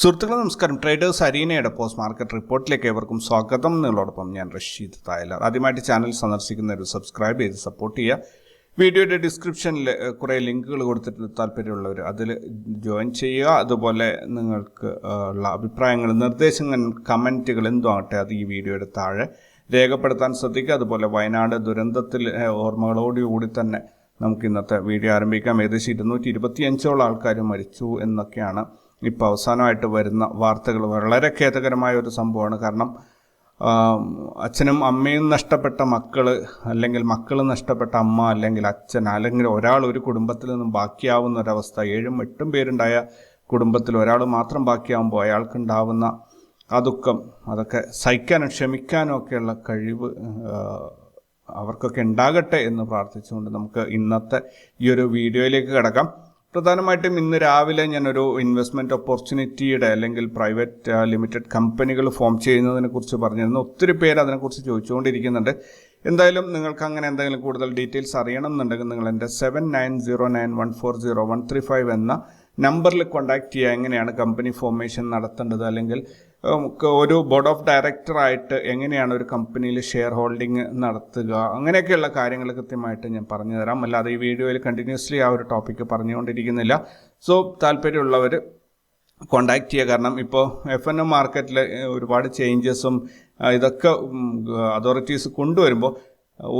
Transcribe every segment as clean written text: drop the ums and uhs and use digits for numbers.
സുഹൃത്തുക്കളെ നമസ്കാരം. Traders അരീനയുടെ post market റിപ്പോർട്ടിലേക്ക് ഏവർക്കും സ്വാഗതം. നിങ്ങളോടൊപ്പം ഞാൻ റഷീദ് തായലർ. ആദ്യമായിട്ട് ചാനൽ സന്ദർശിക്കുന്നവർ സബ്സ്ക്രൈബ് ചെയ്ത് സപ്പോർട്ട് ചെയ്യുക. വീഡിയോയുടെ ഡിസ്ക്രിപ്ഷനിൽ കുറേ ലിങ്കുകൾ കൊടുത്തിട്ട് താല്പര്യമുള്ളവർ അതിൽ ജോയിൻ ചെയ്യുക. അതുപോലെ നിങ്ങൾക്ക് ഉള്ള അഭിപ്രായങ്ങൾ, നിർദ്ദേശങ്ങൾ, കമൻറ്റുകൾ എന്തോ ആകട്ടെ അത് ഈ വീഡിയോയുടെ താഴെ രേഖപ്പെടുത്താൻ ശ്രദ്ധിക്കുക. അതുപോലെ വയനാട് ദുരന്തത്തിൽ ഓർമ്മകളോടുകൂടി തന്നെ നമുക്ക് ഇന്നത്തെ വീഡിയോ ആരംഭിക്കാം. ഏകദേശം 225ഓളം ആൾക്കാർ മരിച്ചു എന്നൊക്കെയാണ് ഇപ്പോൾ അവസാനമായിട്ട് വരുന്ന വാർത്തകൾ. വളരെ ഖേദകരമായ ഒരു സംഭവമാണ്. കാരണം അച്ഛനും അമ്മയും നഷ്ടപ്പെട്ട മക്കൾ, അല്ലെങ്കിൽ മക്കൾ നഷ്ടപ്പെട്ട അമ്മ, അല്ലെങ്കിൽ അച്ഛൻ, അല്ലെങ്കിൽ ഒരാൾ ഒരു കുടുംബത്തിൽ നിന്നും ബാക്കിയാവുന്ന ഒരവസ്ഥ. 7-8 പേരുണ്ടായ കുടുംബത്തിൽ ഒരാൾ മാത്രം ബാക്കിയാവുമ്പോൾ അയാൾക്കുണ്ടാവുന്ന ആ ദുഃഖം, അതൊക്കെ സഹിക്കാനും ക്ഷമിക്കാനും ഒക്കെയുള്ള കഴിവ് അവർക്കൊക്കെ ഉണ്ടാകട്ടെ എന്ന് പ്രാർത്ഥിച്ചുകൊണ്ട് നമുക്ക് ഇന്നത്തെ ഈ ഒരു വീഡിയോയിലേക്ക് കിടക്കാം. പ്രധാനമായിട്ടും ഇന്ന് രാവിലെ ഞാനൊരു ഇൻവെസ്റ്റ്മെൻറ്റ് ഓപ്പർച്യൂണിറ്റിയുടെ അല്ലെങ്കിൽ പ്രൈവറ്റ് ലിമിറ്റഡ് കമ്പനികൾ ഫോം ചെയ്യുന്നതിനെ കുറിച്ച് പറഞ്ഞിരുന്നു. ഒത്തിരി പേര് അതിനെക്കുറിച്ച് ചോദിച്ചുകൊണ്ടിരിക്കുന്നുണ്ട്. എന്തായാലും നിങ്ങൾക്ക് അങ്ങനെ എന്തെങ്കിലും കൂടുതൽ ഡീറ്റെയിൽസ് അറിയണം എന്നുണ്ടെങ്കിൽ നിങ്ങൾ എൻ്റെ 7909140135 എന്ന നമ്പറിൽ കോൺടാക്റ്റ് ചെയ്യുക. എങ്ങനെയാണ് കമ്പനി ഫോർമേഷൻ നടത്തേണ്ടത്, അല്ലെങ്കിൽ ഒരു ബോർഡ് ഓഫ് ഡയറക്ടറായിട്ട് എങ്ങനെയാണ് ഒരു കമ്പനിയിൽ ഷെയർ ഹോൾഡിംഗ് നടത്തുക, അങ്ങനെയൊക്കെയുള്ള കാര്യങ്ങൾ കൃത്യമായിട്ട് ഞാൻ പറഞ്ഞു തരാം. അല്ലാതെ ഈ വീഡിയോയിൽ കണ്ടിന്യൂസ്ലി ആ ഒരു ടോപ്പിക്ക് പറഞ്ഞുകൊണ്ടിരിക്കുന്നില്ല. സോ താല്പര്യമുള്ളവർ കോണ്ടാക്ട് ചെയ്യുക. കാരണം ഇപ്പോൾ F&O മാർക്കറ്റിൽ ഒരുപാട് ചേഞ്ചസും ഇതൊക്കെ അതോറിറ്റീസ് കൊണ്ടുവരുമ്പോൾ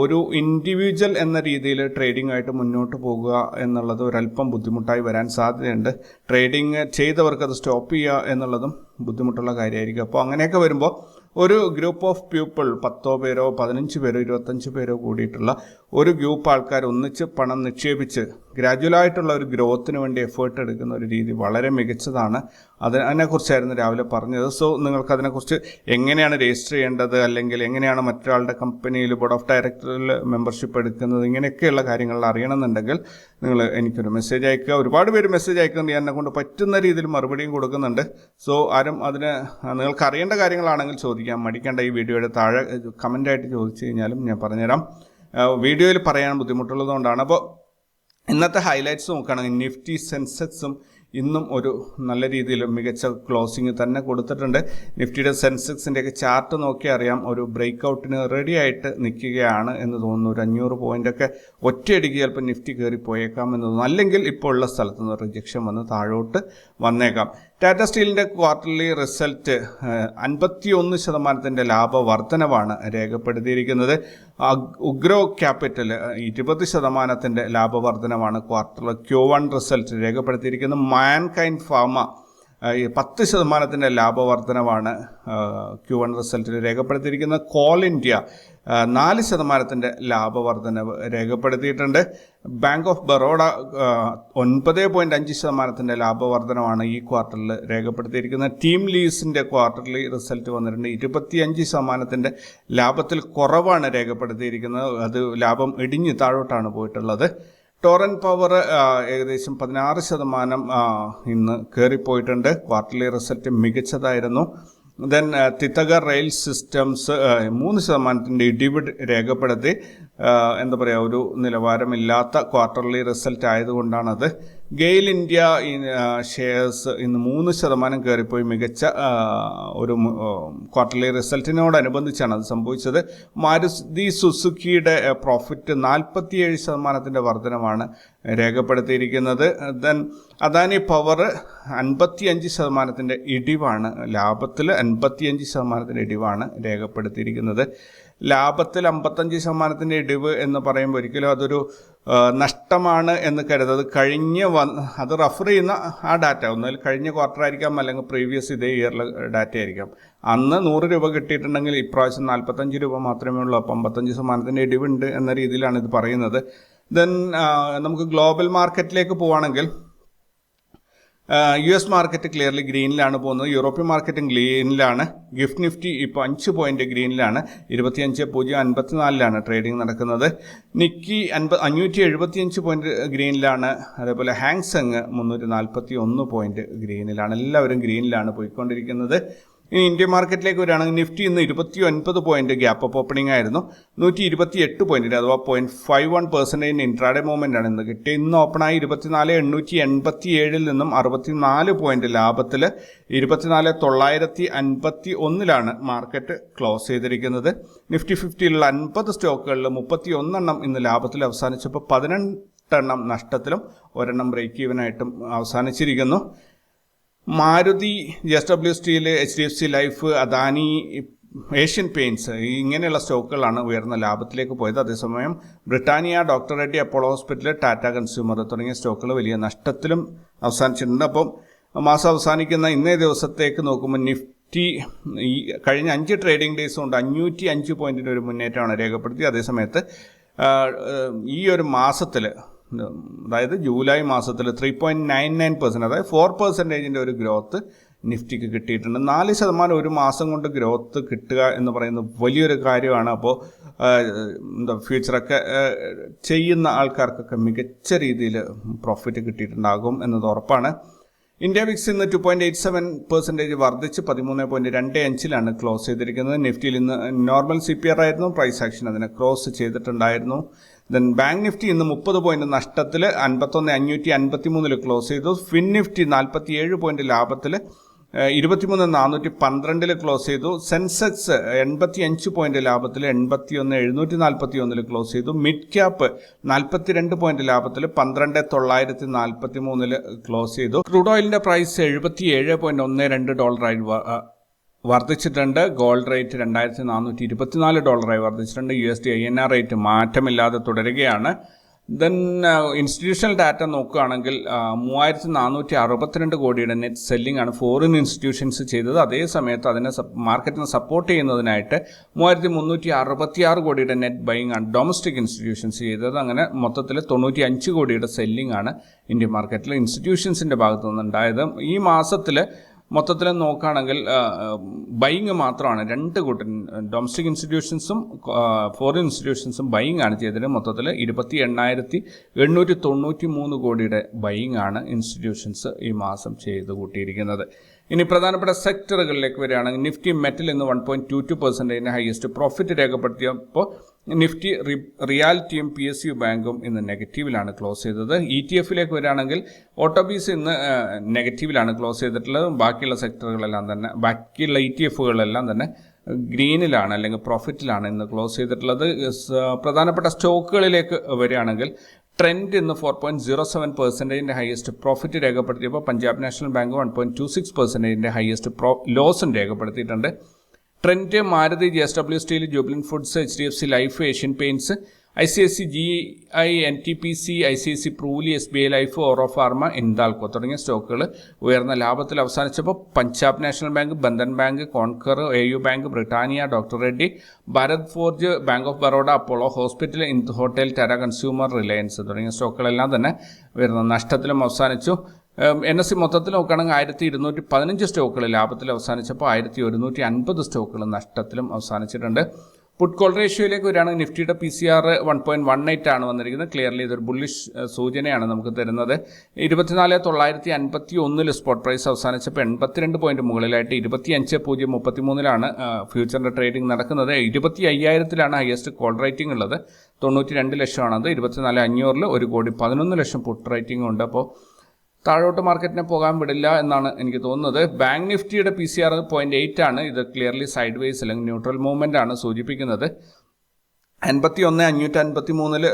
ഒരു ഇൻഡിവിജ്വൽ എന്ന രീതിയിൽ ട്രേഡിംഗ് ആയിട്ട് മുന്നോട്ട് പോകുക എന്നുള്ളത് ഒരല്പം ബുദ്ധിമുട്ടായി വരാൻ സാധ്യതയുണ്ട്. ട്രേഡിംഗ് ചെയ്തവർക്ക് അത് സ്റ്റോപ്പ് ചെയ്യുക എന്നുള്ളതും ബുദ്ധിമുട്ടുള്ള കാര്യമായിരിക്കും. അപ്പോൾ അങ്ങനെയൊക്കെ വരുമ്പോൾ ഒരു ഗ്രൂപ്പ് ഓഫ് പീപ്പിൾ, 10 പേരോ 15 പേരോ 25 പേരോ കൂടിയിട്ടുള്ള ഒരു ഗ്രൂപ്പ് ആൾക്കാർ ഒന്നിച്ച് പണം നിക്ഷേപിച്ച് ഗ്രാജുവലായിട്ടുള്ള ഒരു ഗ്രോത്തിന് വേണ്ടി എഫേർട്ട് എടുക്കുന്ന ഒരു രീതി വളരെ മികച്ചതാണ്. അതിനെക്കുറിച്ചായിരുന്നു രാവിലെ പറഞ്ഞത്. സോ നിങ്ങൾക്കതിനെക്കുറിച്ച് എങ്ങനെയാണ് രജിസ്റ്റർ ചെയ്യേണ്ടത്, അല്ലെങ്കിൽ എങ്ങനെയാണ് മറ്റൊരാളുടെ കമ്പനിയിൽ ബോർഡ് ഓഫ് ഡയറക്ടറിൽ മെമ്പർഷിപ്പ് എടുക്കുന്നത്, ഇങ്ങനെയൊക്കെയുള്ള കാര്യങ്ങൾ അറിയണമെന്നുണ്ടെങ്കിൽ നിങ്ങൾ എനിക്കൊരു മെസ്സേജ് അയക്കുക. ഒരുപാട് പേര് മെസ്സേജ് അയക്കുന്നുണ്ട്. എന്നെ കൊണ്ട് പറ്റുന്ന രീതിയിൽ മറുപടിയും കൊടുക്കുന്നുണ്ട്. സോ ആരും അതിന് നിങ്ങൾക്ക് അറിയേണ്ട കാര്യങ്ങളാണെങ്കിൽ ചോദിക്കാം, മടിക്കേണ്ട. ഈ വീഡിയോയുടെ താഴെ കമൻ്റായിട്ട് ചോദിച്ചു കഴിഞ്ഞാലും ഞാൻ പറഞ്ഞുതരാം. വീഡിയോയിൽ പറയാൻ ബുദ്ധിമുട്ടുള്ളതുകൊണ്ടാണ്. അപ്പോൾ ഇന്നത്തെ ഹൈലൈറ്റ്സ് നോക്കുകയാണെങ്കിൽ നിഫ്റ്റി സെൻസെക്സും ഇന്നും ഒരു നല്ല രീതിയിൽ മികച്ച ക്ലോസിങ് തന്നെ കൊടുത്തിട്ടുണ്ട്. നിഫ്റ്റിയുടെ സെൻസെക്സിൻ്റെയൊക്കെ ചാർട്ട് നോക്കിയാൽ അറിയാം, ഒരു ബ്രേക്ക് ഔട്ടിന് റെഡി ആയിട്ട് നിൽക്കുകയാണ് എന്ന് തോന്നുന്നു. ഒരു 500 പോയിൻ്റൊക്കെ ഒറ്റയടിക്ക് ചിലപ്പോൾ നിഫ്റ്റി കയറി പോയേക്കാം എന്ന് തോന്നുന്നു. അല്ലെങ്കിൽ ഇപ്പോൾ ഉള്ള സ്ഥലത്ത് നിന്ന് റിജക്ഷൻ വന്ന് താഴോട്ട് വന്നേക്കാം. ടാറ്റ സ്റ്റീലിൻ്റെ ക്വാർട്ടർലി റിസൾട്ട് 51% ലാഭവർദ്ധനവാണ് രേഖപ്പെടുത്തിയിരിക്കുന്നത്. ഉഗ്രോ ക്യാപിറ്റൽ 20% ലാഭവർദ്ധനവാണ് ക്വാർട്ടർ Q1 റിസൾട്ട് രേഖപ്പെടുത്തിയിരിക്കുന്നത്. മാൻകൈൻഡ് ഫാർമ 10% ലാഭവർദ്ധനവാണ് Q1 റിസൾട്ടിൽ രേഖപ്പെടുത്തിയിരിക്കുന്നത്. കോൾ ഇന്ത്യ 4% ലാഭവർദ്ധനവ് രേഖപ്പെടുത്തിയിട്ടുണ്ട്. ബാങ്ക് ഓഫ് ബറോഡ 9.5% ലാഭവർദ്ധനമാണ് ഈ ക്വാർട്ടറിൽ രേഖപ്പെടുത്തിയിരിക്കുന്നത്. ടീം ലീസിൻ്റെ ക്വാർട്ടർലി റിസൾട്ട് വന്നിട്ടുണ്ട്. 25% ലാഭത്തിൽ കുറവാണ് രേഖപ്പെടുത്തിയിരിക്കുന്നത്. അത് ലാഭം ഇടിഞ്ഞ് താഴോട്ടാണ് പോയിട്ടുള്ളത്. ടോറൻറ്റ് പവർ ഏകദേശം 16% ഇന്ന് കയറിപ്പോയിട്ടുണ്ട്. ക്വാർട്ടർലി റിസൾട്ട് മികച്ചതായിരുന്നു. ദെൻ തിത്തഗർ റെയിൽ സിസ്റ്റംസ് 3% ഇടിവ് രേഖപ്പെടുത്തി. എന്താ പറയുക, ഒരു നിലവാരമില്ലാത്ത ക്വാർട്ടർലി റിസൾട്ട് ആയതുകൊണ്ടാണത്. ഗെയിൽ ഇന്ത്യ ഷെയർസ് ഇന്ന് 3% കയറിപ്പോയി. മികച്ച ഒരു ക്വാർട്ടർലി റിസൾട്ടിനോടനുബന്ധിച്ചാണ് അത് സംഭവിച്ചത്. മാരുതി സുസുക്കിയുടെ പ്രോഫിറ്റ് 47% വർധനമാണ് രേഖപ്പെടുത്തിയിരിക്കുന്നത്. ദെൻ അദാനി പവർ 55% ഇടിവാണ്, ലാഭത്തിൽ 55% ഇടിവാണ് രേഖപ്പെടുത്തിയിരിക്കുന്നത്. ലാഭത്തിൽ 55% ഇടിവ് എന്ന് പറയുമ്പോൾ ഒരിക്കലും അതൊരു നഷ്ടമാണ് എന്ന് കരുതരുത്. അത് റഫർ ചെയ്യുന്ന ആ ഡാറ്റ ഒന്നുകിൽ കഴിഞ്ഞ ക്വാർട്ടർ ആയിരിക്കാം, അല്ലെങ്കിൽ പ്രീവിയസ് ഇതേ ഇയറിലെ ഡാറ്റ ആയിരിക്കാം. അന്ന് 100 രൂപ കിട്ടിയിട്ടുണ്ടെങ്കിൽ ഇപ്രാവശ്യം 45 രൂപ മാത്രമേ ഉള്ളൂ. അപ്പോൾ 55% ഇടിവുണ്ട് എന്ന രീതിയിലാണ് ഇത് പറയുന്നത്. ദെൻ നമുക്ക് ഗ്ലോബൽ മാർക്കറ്റിലേക്ക് പോവുകയാണെങ്കിൽ US മാർക്കറ്റ് ക്ലിയർലി ഗ്രീനിലാണ് പോകുന്നത്. യൂറോപ്യൻ മാർക്കറ്റും ഗ്രീനിലാണ്. ഗിഫ്റ്റ് നിഫ്റ്റി ഇപ്പോൾ 5 പോയിന്റ് ഗ്രീനിലാണ്. 25.054 ട്രേഡിംഗ് നടക്കുന്നത്. നിക്കി 575 പോയിന്റ് ഗ്രീനിലാണ്. അതേപോലെ ഹാങ്സെങ് 341 പോയിന്റ് ഗ്രീനിലാണ്. എല്ലാവരും ഗ്രീനിലാണ് പോയിക്കൊണ്ടിരിക്കുന്നത്. ഇനി ഇന്ത്യൻ മാർക്കറ്റിലേക്ക് വരികയാണെങ്കിൽ നിഫ്റ്റി ഇന്ന് 29 പോയിന്റ് ഗ്യാപ്പ് അപ്പ് ഓപ്പണിംഗ് ആയിരുന്നു. 128 പോയിന്റിന് അഥവാ 0.51% ഇൻട്രാഡേ മൂവ്മെന്റ് ആണ് ഇന്ന് കിട്ടിയത്. ഇന്ന് ഓപ്പണായി 24,887 നിന്നും 64 പോയിന്റ് ലാഭത്തിൽ 24,951 മാർക്കറ്റ് ക്ലോസ് ചെയ്തിരിക്കുന്നത്. നിഫ്റ്റി 50യിലുള്ള 50 സ്റ്റോക്കുകളിൽ 31 ഇന്ന് ലാഭത്തിൽ അവസാനിച്ചപ്പോൾ 18 നഷ്ടത്തിലും 1 ബ്രേക്ക് ഈവനായിട്ടും അവസാനിച്ചിരിക്കുന്നു. Maruti, JSW Steel, HDFC Life, Adani, Asian Paints ഇങ്ങനെയുള്ള സ്റ്റോക്കുകളാണ് ഉയർന്ന ലാഭത്തിലേക്ക് പോയത്. അതേസമയം Britannia, Doctor Reddy, Apollo Hospital, Tata Consumer തുടങ്ങിയ സ്റ്റോക്കുകൾ വലിയ നഷ്ടത്തിലും അവസാനിച്ചിട്ടുണ്ട്. അപ്പം മാസം അവസാനിക്കുന്ന ഇന്നേ ദിവസത്തേക്ക് നോക്കുമ്പോൾ നിഫ്റ്റി ഈ കഴിഞ്ഞ 5 ട്രേഡിംഗ് ഡേയ്സ് കൊണ്ട് 505 പോയിന്റിൻ്റെ ഒരു മുന്നേറ്റമാണ് രേഖപ്പെടുത്തി. അതേസമയത്ത് ഈ ഒരു മാസത്തിൽ, അതായത് ജൂലൈ മാസത്തിൽ 3.99%, അതായത് 4% ഒരു ഗ്രോത്ത് നിഫ്റ്റിക്ക് കിട്ടിയിട്ടുണ്ട്. 4% ഒരു മാസം കൊണ്ട് ഗ്രോത്ത് കിട്ടുക എന്ന് പറയുന്നത് വലിയൊരു കാര്യമാണ്. അപ്പോൾ ഫ്യൂച്ചറൊക്കെ ചെയ്യുന്ന ആൾക്കാർക്കൊക്കെ മികച്ച രീതിയിൽ പ്രോഫിറ്റ് കിട്ടിയിട്ടുണ്ടാകും എന്നത് ഉറപ്പാണ്. ഇന്ത്യ വിക്സ് ഇന്ന് 2.87% വർദ്ധിച്ച് 13.25 ക്ലോസ് ചെയ്തിരിക്കുന്നത്. നിഫ്റ്റിയിൽ ഇന്ന് നോർമൽ CPR ആയിരുന്നു, പ്രൈസ് ആക്ഷൻ അതിനെ ക്രോസ് ചെയ്തിട്ടുണ്ടായിരുന്നു. ദെൻ ബാങ്ക് നിഫ്റ്റി ഇന്ന് 30 പോയിന്റ് നഷ്ടത്തിൽ 51,553 ക്ലോസ് ചെയ്തു. ഫിൻ നിഫ്റ്റി 47 പോയിന്റ് ലാഭത്തിൽ 23,412 ക്ലോസ് ചെയ്തു. സെൻസെക്സ് 85 പോയിന്റ് ലാഭത്തിൽ 81,741 ക്ലോസ് ചെയ്തു. മിഡ് ക്യാപ്പ് 42 പോയിന്റ് ലാഭത്തിൽ 12,943 ക്ലോസ് ചെയ്തു. ക്രൂഡ് ഓയിലിന്റെ പ്രൈസ് $77.12 വർദ്ധിച്ചിട്ടുണ്ട്. ഗോൾഡ് റേറ്റ് $2,424 വർദ്ധിച്ചിട്ടുണ്ട്. USD INR റേറ്റ് മാറ്റമില്ലാതെ തുടരുകയാണ്. ദെൻ ഇൻസ്റ്റിറ്റ്യൂഷണൽ ഡാറ്റ നോക്കുകയാണെങ്കിൽ 3,462 കോടിയുടെ നെറ്റ് സെല്ലിംഗ് ആണ് ഫോറിൻ ഇൻസ്റ്റിറ്റ്യൂഷൻസ് ചെയ്തത്. അതേ സമയത്ത് അതിനെ മാർക്കറ്റിനെ സപ്പോർട്ട് ചെയ്യുന്നതിനായിട്ട് 3,366 കോടിയുടെ നെറ്റ് ബൈയിങ് ആണ് ഡൊമസ്റ്റിക് ഇൻസ്റ്റിറ്റ്യൂഷൻസ് ചെയ്തത്. അങ്ങനെ മൊത്തത്തിൽ 95 കോടിയുടെ സെല്ലിംഗ് ആണ് ഇന്ത്യൻ മാർക്കറ്റിൽ ഇൻസ്റ്റിറ്റ്യൂഷൻസിൻ്റെ ഭാഗത്തു നിന്നുണ്ടായത്. ഈ മാസത്തിൽ മൊത്തത്തിൽ നോക്കുകയാണെങ്കിൽ ബൈയിങ് മാത്രമാണ് 2 കൂട്ടം ഡൊമസ്റ്റിക് ഇൻസ്റ്റിറ്റ്യൂഷൻസും ഫോറിൻ ഇൻസ്റ്റിറ്റ്യൂഷൻസും ബൈയിങ് ആണ് ചെയ്തത്. മൊത്തത്തിൽ 28,893 കോടിയുടെ ബൈയിങ് ആണ് ഇൻസ്റ്റിറ്റ്യൂഷൻസ് ഈ മാസം ചെയ്ത് കൂട്ടിയിരിക്കുന്നത്. ഇനി പ്രധാനപ്പെട്ട സെക്ടറുകളിലേക്ക് വരികയാണെങ്കിൽ നിഫ്റ്റി മെറ്റൽ ഇന്ന് 1.22% ഹയസ്റ്റ് പ്രോഫിറ്റ് രേഖപ്പെടുത്തിയപ്പോൾ നിഫ്റ്റി റിയാലിറ്റിയും PSU ബാങ്കും ഇന്ന് നെഗറ്റീവിലാണ് ക്ലോസ് ചെയ്തത്. ETF-ലേക്ക് വരികയാണെങ്കിൽ ഓട്ടോബീസ് ഇന്ന് നെഗറ്റീവിലാണ് ക്ലോസ് ചെയ്തിട്ടുള്ളത്. ബാക്കിയുള്ള സെക്ടറുകളെല്ലാം തന്നെ, ബാക്കിയുള്ള ETF-കളെല്ലാം തന്നെ ഗ്രീനിലാണ് അല്ലെങ്കിൽ പ്രോഫിറ്റിലാണ് ഇന്ന് ക്ലോസ് ചെയ്തിട്ടുള്ളത്. പ്രധാനപ്പെട്ട സ്റ്റോക്കുകളിലേക്ക് വരികയാണെങ്കിൽ ട്രെൻഡ് ഇന്ന് 4.07% ഹയസ്റ്റ് പ്രോഫിറ്റ് രേഖപ്പെടുത്തിയപ്പോൾ പഞ്ചാബ് നാഷണൽ ബാങ്ക് 1.26% ഹയസ്റ്റ് ലോസും രേഖപ്പെടുത്തിയിട്ടുണ്ട്. Trent, Maruti, JSW Steel, Jubilant Foods, HDFC Life, Asian Paints, ICICI GI, NTPC, ICICI പ്രൂലി, SBI Life, Auro Pharma, Hindalco തുടങ്ങിയ സ്റ്റോക്കുകൾ ഉയർന്ന ലാഭത്തിൽ അവസാനിച്ചപ്പോൾ Punjab National Bank, Bandhan Bank, Concor, AU Bank, Britannia, Doctor Reddy, Bharat Forge, Bank of Baroda, Apollo Hospital, ഇന്ത് ഹോട്ടൽ, ടാറ്റ കൺസ്യൂമർ, റിലയൻസ് തുടങ്ങിയ സ്റ്റോക്കുകളെല്ലാം തന്നെ ഉയർന്ന നഷ്ടത്തിലും അവസാനിച്ചു. NSE മൊത്തത്തിൽ നോക്കുകയാണെങ്കിൽ 1,215 സ്റ്റോക്കുകൾ ലാഭത്തിൽ അവസാനിച്ചപ്പോൾ 1,150 സ്റ്റോക്കുകൾ നഷ്ടത്തിലും അവസാനിച്ചിട്ടുണ്ട്. പുട്ട് കോൾ റേഷ്യോയിലേക്ക് വരികയാണെങ്കിൽ നിഫ്റ്റിയുടെ PCR 1.18 ആണ് വന്നിരിക്കുന്നത്. ക്ലിയർലി ഇതൊരു ബുള്ളിഷ് സൂചനയാണ് നമുക്ക് തരുന്നത്. 24,951 സ്പോട്ട് പ്രൈസ് അവസാനിച്ചപ്പോൾ 82 പോയിന്റ് മുകളിലായിട്ട് 25,033 ഫ്യൂച്ചറിൻ്റെ ട്രേഡിംഗ് നടക്കുന്നത്. 25,000 ഹയസ്റ്റ് കോൾ റേറ്റിംഗ് ഉള്ളത്. 92 ലക്ഷമാണത്. 24,500 1,11,00,000 പുട്ട് റേറ്റിംഗ് ഉണ്ട്. അപ്പോൾ താഴോട്ട് മാർക്കറ്റിനെ പോകാൻ വിടില്ല എന്നാണ് എനിക്ക് തോന്നുന്നത്. ബാങ്ക് നിഫ്റ്റിയുടെ PCR 0.8 ആണ്. ഇത് ക്ലിയർലി സൈഡ് വേസ് അല്ലെങ്കിൽ ന്യൂട്രൽ മൂവ്മെൻ്റ് ആണ് സൂചിപ്പിക്കുന്നത്. 51,553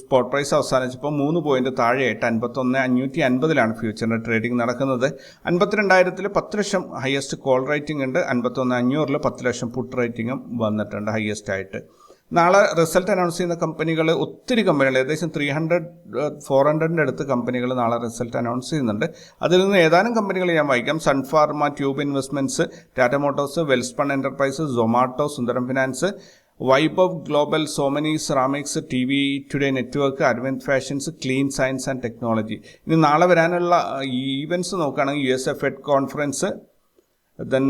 സ്പോട്ട് പ്രൈസ് അവസാനിച്ചപ്പോൾ 3 പോയിന്റ് താഴെയായിട്ട് 51,550 ഫ്യൂച്ചറിൻ്റെ ട്രേഡിംഗ് നടക്കുന്നത്. 52,000 10 ലക്ഷം ഹയസ്റ്റ് കോൾ റേറ്റിംഗ് ഉണ്ട്. 51,500 10 ലക്ഷം പുട്ട് റേറ്റിംഗും വന്നിട്ടുണ്ട് ഹയസ്റ്റ് ആയിട്ട്. നാളെ റിസൾട്ട് അനൗൺസ് ചെയ്യുന്ന കമ്പനികൾ ഒത്തിരി കമ്പനികൾ, ഏകദേശം 300-400 അടുത്ത് കമ്പനികൾ നാളെ റിസൾട്ട് അനൗൺസ് ചെയ്യുന്നുണ്ട്. അതിൽ നിന്ന് ഏതാനും കമ്പനികൾ ഞാൻ വായിക്കാം. Sun Pharma, Tube Investments, Tata Motors, Welspun Enterprises, Zomato, Sundaram Finance, Vaibhav Global, Somany Ceramics, TV Today Network, Arvind Fashions, Clean Science and Technology. ഇനി നാളെ വരാനുള്ള ഈവൻറ്റ്സ് നോക്കുകയാണെങ്കിൽ USA Fed conference, then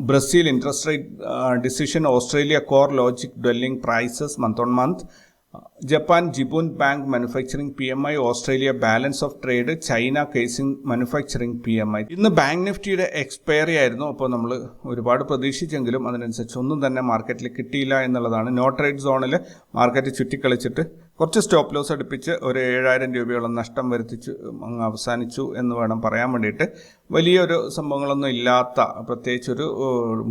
Brazil interest rate decision, Australia core logic dwelling prices month on month, Japan Jibun Bank manufacturing PMI, Australia balance of trade, China Caixin manufacturing PMI. ഇന്ന് Bank നിഫ്റ്റിയുടെ expiry ആയിരുന്നു. അപ്പോൾ നമ്മൾ ഒരുപാട് പ്രതീക്ഷിച്ചെങ്കിലും അതിനനുസരിച്ച് ഒന്നും തന്നെ മാർക്കറ്റിൽ കിട്ടിയില്ല എന്നുള്ളതാണ്. നോ ട്രേഡ് സോണിൽ മാർക്കറ്റ് ചുറ്റിക്കളിച്ചിട്ട് കുറച്ച് സ്റ്റോപ്പ് ലോസ് അടുപ്പിച്ച് ഒരു 7,000 രൂപയോളം നഷ്ടം വരുത്തിച്ചു അങ്ങ് അവസാനിച്ചു എന്ന് വേണം പറയാൻ വേണ്ടിയിട്ട്. വലിയൊരു സംഭവങ്ങളൊന്നും ഇല്ലാത്ത, പ്രത്യേകിച്ചൊരു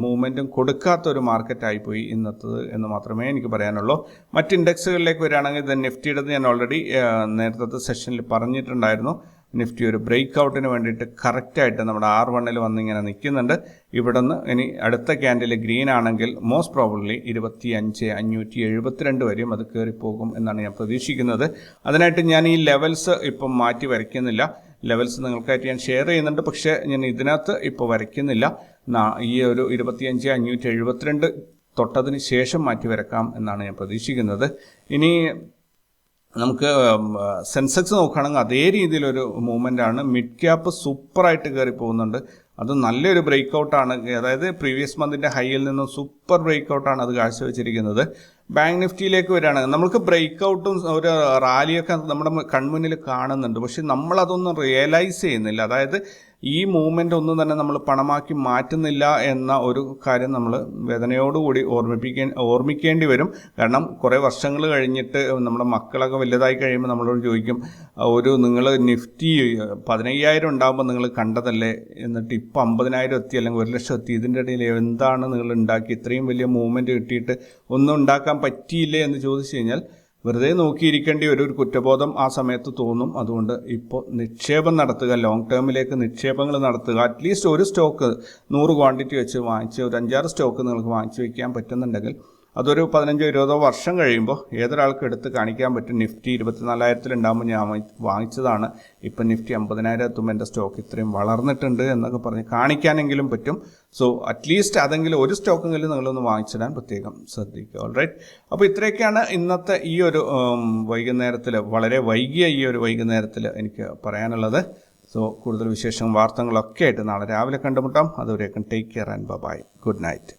മൂവ്മെൻറ്റും കൊടുക്കാത്ത ഒരു മാർക്കറ്റായിപ്പോയി ഇന്നത്തത് എന്ന് മാത്രമേ എനിക്ക് പറയാനുള്ളൂ. മറ്റ് ഇൻഡെക്സുകളിലേക്ക് വരികയാണെങ്കിൽ നിഫ്റ്റിയുടെ ഞാൻ ഓൾറെഡി നേരത്തെ സെഷനിൽ പറഞ്ഞിട്ടുണ്ടായിരുന്നു. നിഫ്റ്റി ഒരു ബ്രേക്ക് ഔട്ടിന് വേണ്ടിയിട്ട് കറക്റ്റായിട്ട് നമ്മുടെ R1 വന്നിങ്ങനെ നിൽക്കുന്നുണ്ട്. ഇവിടെ നിന്ന് ഇനി അടുത്ത ക്യാൻഡിൽ ഗ്രീൻ ആണെങ്കിൽ മോസ്റ്റ് പ്രോബബ്ലി 25,572 വരെയും അത് കയറിപ്പോകും എന്നാണ് ഞാൻ പ്രതീക്ഷിക്കുന്നത്. അതിനായിട്ട് ഞാൻ ഈ ലെവൽസ് ഇപ്പം മാറ്റി വരയ്ക്കുന്നില്ല. ലെവൽസ് നിങ്ങൾക്കായിട്ട് ഞാൻ ഷെയർ ചെയ്യുന്നുണ്ട്, പക്ഷേ ഞാൻ ഇതിനകത്ത് ഇപ്പോൾ വരയ്ക്കുന്നില്ല. ഈ ഒരു 25,572 തൊട്ടതിന് ശേഷം മാറ്റി വരക്കാം എന്നാണ് ഞാൻ പ്രതീക്ഷിക്കുന്നത്. ഇനി നമുക്ക് സെൻസെക്സ് നോക്കുകയാണെങ്കിൽ അതേ രീതിയിലൊരു മൂവ്മെൻ്റാണ്. മിഡ് ക്യാപ്പ് സൂപ്പറായിട്ട് കയറി പോകുന്നുണ്ട്. അത് നല്ലൊരു ബ്രേക്ക് ഔട്ടാണ്. അതായത് പ്രീവിയസ് മന്തിൻ്റെ ഹൈയിൽ നിന്നും സൂപ്പർ ബ്രേക്ക് ഔട്ടാണ് അത് കാഴ്ചവെച്ചിരിക്കുന്നത്. ബാങ്ക് നിഫ്റ്റിയിലേക്ക് വരികയാണെങ്കിൽ നമ്മൾക്ക് ബ്രേക്ക് ഔട്ടും ഒരു റാലിയൊക്കെ നമ്മുടെ കൺമുന്നിൽ കാണുന്നുണ്ട്, പക്ഷെ നമ്മളതൊന്നും റിയലൈസ് ചെയ്യുന്നില്ല. അതായത് ഈ മൂവ്മെൻ്റ് ഒന്നും തന്നെ നമ്മൾ പണമാക്കി മാറ്റുന്നില്ല എന്ന ഒരു കാര്യം നമ്മൾ വേദനയോടുകൂടി ഓർമ്മിക്കേണ്ടി വരും. കാരണം കുറേ വർഷങ്ങൾ കഴിഞ്ഞിട്ട് നമ്മുടെ മക്കളൊക്കെ വലുതായി കഴിയുമ്പോൾ നമ്മളോട് ചോദിക്കും, നിങ്ങൾ നിഫ്റ്റി 15,000 ഉണ്ടാകുമ്പോൾ നിങ്ങൾ കണ്ടതല്ലേ, എന്നിട്ട് ഇപ്പോൾ 50,000 എത്തി അല്ലെങ്കിൽ 1,00,000 എത്തി, ഇതിൻ്റെ ഇടയിൽ എന്താണ് നിങ്ങൾ ഉണ്ടാക്കി, ഇത്രയും വലിയ മൂവ്മെൻറ്റ് കിട്ടിയിട്ട് ഒന്നും ഉണ്ടാക്കാൻ പറ്റിയില്ലേ എന്ന് ചോദിച്ചു കഴിഞ്ഞാൽ വെറുതെ നോക്കിയിരിക്കേണ്ടി ഒരു കുറ്റബോധം ആ സമയത്ത് തോന്നും. അതുകൊണ്ട് ഇപ്പോൾ നിക്ഷേപം നടത്തുക, ലോങ് ടേമിലേക്ക് നിക്ഷേപങ്ങൾ നടത്തുക. അറ്റ്ലീസ്റ്റ് ഒരു സ്റ്റോക്ക് 100 ക്വാണ്ടിറ്റി വെച്ച് വാങ്ങിച്ച് ഒരു 5-6 സ്റ്റോക്ക് നിങ്ങൾക്ക് വാങ്ങിച്ചു വയ്ക്കാൻ പറ്റുന്നുണ്ടെങ്കിൽ അതൊരു 15-20 വർഷം കഴിയുമ്പോൾ ഏതൊരാൾക്ക് എടുത്ത് കാണിക്കാൻ പറ്റും. നിഫ്റ്റി 24,000 ഉണ്ടാകുമ്പോൾ ഞാൻ വാങ്ങിച്ചതാണ്, ഇപ്പം നിഫ്റ്റി 50,000 എത്തുമ്പോൾ എൻ്റെ സ്റ്റോക്ക് ഇത്രയും വളർന്നിട്ടുണ്ട് എന്നൊക്കെ പറഞ്ഞ് കാണിക്കാനെങ്കിലും പറ്റും. സോ അറ്റ്ലീസ്റ്റ് അതെങ്കിലും ഒരു സ്റ്റോക്കെങ്കിലും നിങ്ങളൊന്ന് വാങ്ങിച്ചിടാൻ പ്രത്യേകം ശ്രദ്ധിക്കുക. ഓൾറൈറ്റ്, അപ്പോൾ ഇത്രയൊക്കെയാണ് ഇന്നത്തെ ഈ ഒരു വൈകുന്നേരത്തിൽ, വളരെ വൈകിയ ഈ ഒരു വൈകുന്നേരത്തിൽ എനിക്ക് പറയാനുള്ളത്. സോ കൂടുതൽ വിശേഷം വാർത്തകളൊക്കെ ആയിട്ട് നാളെ രാവിലെ കണ്ടുമുട്ടാം. അതുവരേക്കും take care and bye. Good night.